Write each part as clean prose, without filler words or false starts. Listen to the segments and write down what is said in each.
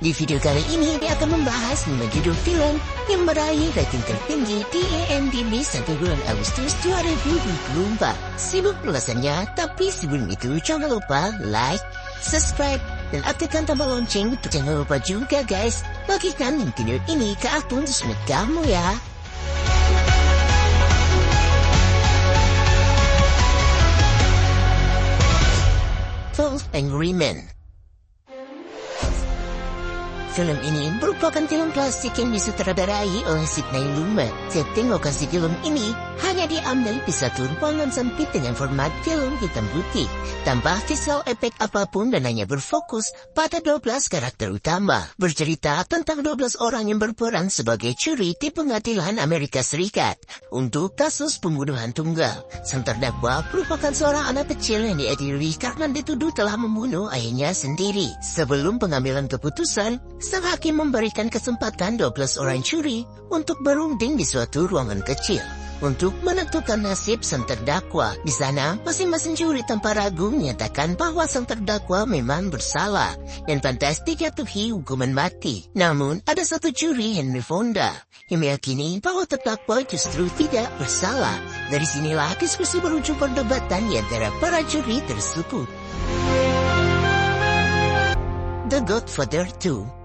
Di video kali ini dia akan membahas 5 judul film yang meraih rating tertinggi di IMDb sampai bulan Agustus 2024. Sibuk ulasannya, tapi sebelum itu jangan lupa like, subscribe, dan aktifkan tombol lonceng. Jangan lupa juga guys, bagikan link video ini ke akun sosmed kamu ya. 12 Angry Men. Film ini merupakan film klasik yang disutradarai oleh Sidney Lumet. Setting lokasi film ini hanya diambil di satu ruangan sempit dengan format film hitam putih, tanpa visual efek apapun dan hanya berfokus pada 12 karakter utama. Bercerita tentang 12 orang yang berperan sebagai juri di pengadilan Amerika Serikat untuk kasus pembunuhan tunggal. Sang terdakwa merupakan seorang anak kecil yang diadili karena dituduh telah membunuh ayahnya sendiri. Sebelum pengambilan keputusan, sang hakim memberikan kesempatan 12 orang juri untuk berunding di suatu ruangan kecil untuk menentukan nasib sang terdakwa. Di sana, masing-masing juri tanpa ragu menyatakan bahwa sang terdakwa memang bersalah dan pantas dijatuhi hukuman mati. Namun, ada satu juri, Henry Fonda, yang meyakini bahwa terdakwa justru tidak bersalah. Dari sinilah diskusi berujung perdebatan di antara para juri tersebut. The Godfather 2.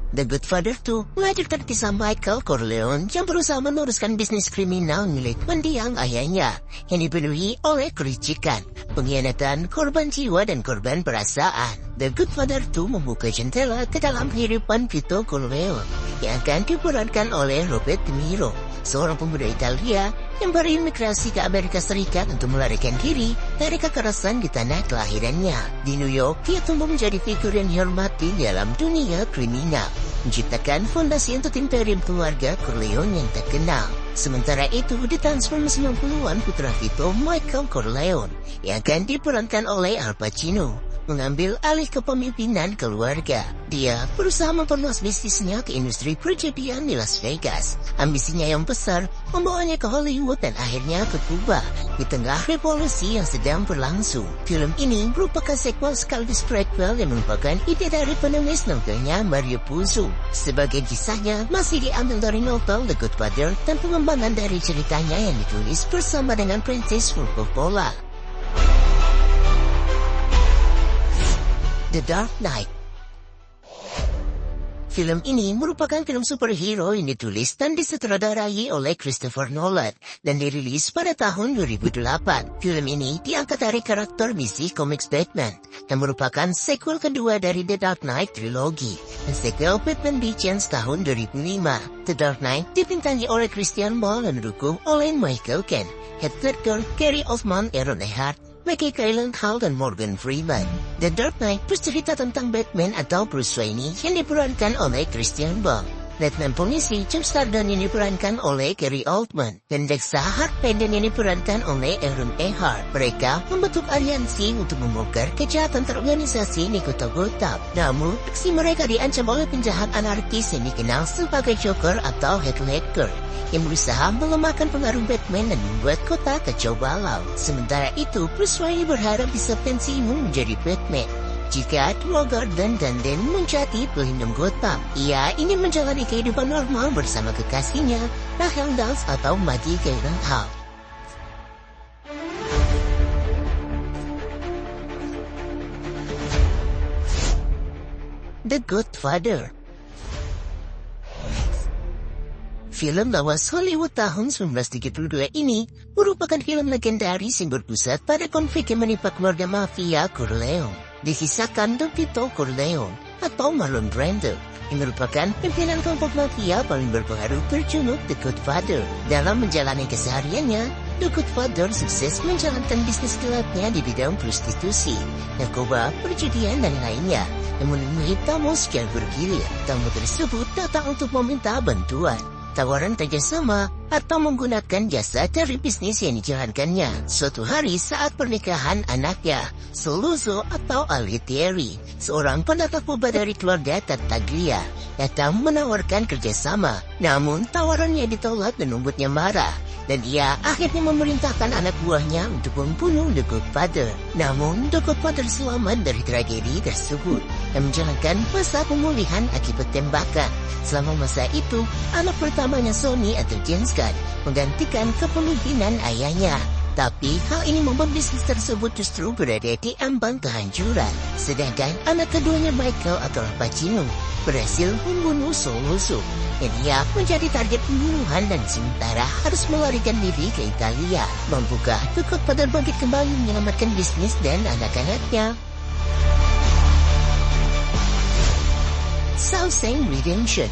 The Godfather 2 menghadirkan kisah Michael Corleone yang berusaha meneruskan bisnis kriminal milik mendiang ayahnya yang dipenuhi oleh kericikan, pengkhianatan, korban jiwa dan korban perasaan. The Godfather 2 membuka jendela ke dalam kehidupan Vito Corleone yang akan diperankan oleh Robert De Niro, seorang pemuda Italia yang berimigrasi ke Amerika Serikat untuk melarikan diri dari kekerasan di tanah kelahirannya. Di New York, dia tumbuh menjadi figur yang dihormati dalam dunia kriminal, menciptakan fondasi untuk imperium keluarga Corleone yang terkenal. Sementara itu, di tahun 1990-an, putra Vito, Michael Corleone, yang akan diperankan oleh Al Pacino, mengambil alih kepemimpinan keluarga. Dia berusaha memperluas bisnisnya ke industri perjudian di Las Vegas. Ambisinya yang besar membawanya ke Hollywood dan akhirnya ke Kuba di tengah revolusi yang sedang berlangsung. Film ini merupakan sequel sekaligus prequel yang merupakan ide dari penulis novelnya Mario Puzo. Sebagai kisahnya masih diambil dari novel The Godfather dan pengembangan dari ceritanya yang ditulis bersama dengan Francis Ford Coppola. The Dark Knight. Film ini merupakan film superhero yang ditulis dan disutradarai oleh Christopher Nolan dan dirilis pada tahun 2008. Film ini diangkat dari karakter DC Comics Batman yang merupakan sequel kedua dari The Dark Knight Trilogy dan sequel Batman Begins tahun 2005. The Dark Knight dibintangi oleh Christian Bale dan didukung oleh Michael Caine, Heath Ledger, Gary Oldman, Aaron Eckhart, Maggie Gyllenhaal dan Morgan Freeman. The Dark Knight bercerita tentang Batman atau Bruce Wayne yang diperankan oleh Christian Bale, Batman polisi James Gordon yang diperankan oleh Gary Oldman, dan jaksa Harvey Dent yang diperankan oleh Aaron Eckhart. Mereka membentuk aliansi untuk membongkar kejahatan terorganisasi di kota Gotham. Namun, aksi mereka diancam oleh penjahat anarkis yang dikenal sebagai Joker atau Heath Ledger, yang berusaha melemahkan pengaruh Batman dan membuat kota kacau balau. Sementara itu, Bruce Wayne berharap bisa pensiun menjadi Batman jika dua Gordon dan Dent menjadi pelindung Gotham. Ia ingin menjalani kehidupan normal bersama kekasihnya, Rachel Dawes atau Maggie Gyllenhaal. The Godfather. Film lawas Hollywood tahun 1932 ini merupakan film legendaris yang berpusat pada konflik yang menimpa keluarga mafia Corleone. Dikisahkan Don Vito Corleone atau Marlon Brando yang merupakan pimpinan kelompok mafia paling berpengaruh berjuluk The Godfather. Dalam menjalani kesehariannya, The Godfather sukses menjalankan bisnis gelapnya di bidang prostitusi, narkoba, perjudian dan lainnya yang menemui tamu secara bergilir. Tamu tersebut datang untuk meminta bantuan, tawaran kerjasama, atau menggunakan jasa dari bisnis yang dijalankannya. Suatu hari saat pernikahan anaknya, Saluzzo atau Altieri, seorang pendatang purba dari keluarga Tartaglia, datang menawarkan kerjasama. Namun tawarannya ditolak dan membuatnya marah. dan ia akhirnya memerintahkan anak buahnya untuk membunuh The Godfather. Namun, The Godfather selamat dari tragedi tersebut dan menjalankan masa pemulihan akibat tembakan. Selama masa itu, anak pertamanya Sonny atau James Gunn menggantikan kepemimpinan ayahnya. Tapi hal ini membuat bisnis tersebut justru berada di ambang kehancuran. Sedangkan anak keduanya Michael atau Al Pacino berhasil membunuh musuh. Dan ia menjadi target pembunuhan dan sementara harus melarikan diri ke Italia. Membuka The Godfather bangkit kembali menyelamatkan bisnis dan anak-anaknya. Shawshank Redemption.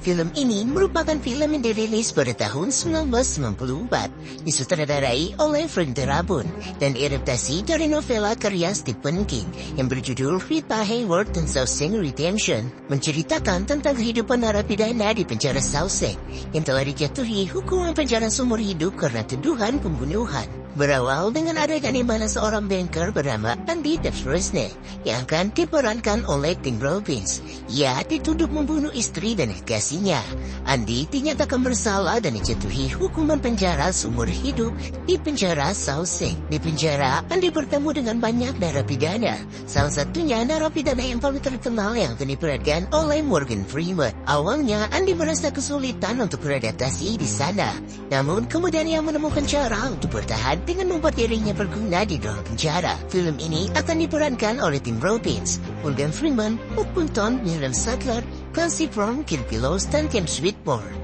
Film ini merupakan film yang dirilis pada tahun 1994, disutradarai oleh Frank Darabont dan diadaptasi dari novela karya Stephen King yang berjudul Rita Hayworth dan Shawshank Redemption, menceritakan tentang kehidupan narapidana di penjara Shawshank yang telah dijatuhi hukuman penjara seumur hidup karena tuduhan pembunuhan. Berawal dengan adegan di mana seorang banker bernama Andy Dufresne yang akan diperankan oleh Tim Robbins. Ia dituduh membunuh istri dan kekasihnya. Andy dinyatakan bersalah dan dijatuhi hukuman penjara seumur hidup di penjara Shawshank. Di penjara, Andy bertemu dengan banyak narapidana. Salah satunya narapidana yang paling terkenal yang akan diperankan oleh Morgan Freeman. Awalnya, Andy merasa kesulitan untuk beradaptasi di sana. Namun, kemudian ia menemukan cara untuk bertahan dengan membuat dirinya berguna di dalam penjara. Film ini akan diperankan oleh Tim Robbins, Morgan Freeman, Hope Bunton, Miriam Sackler, Clancy Brown, Kirk Douglas, dan James Whitmore.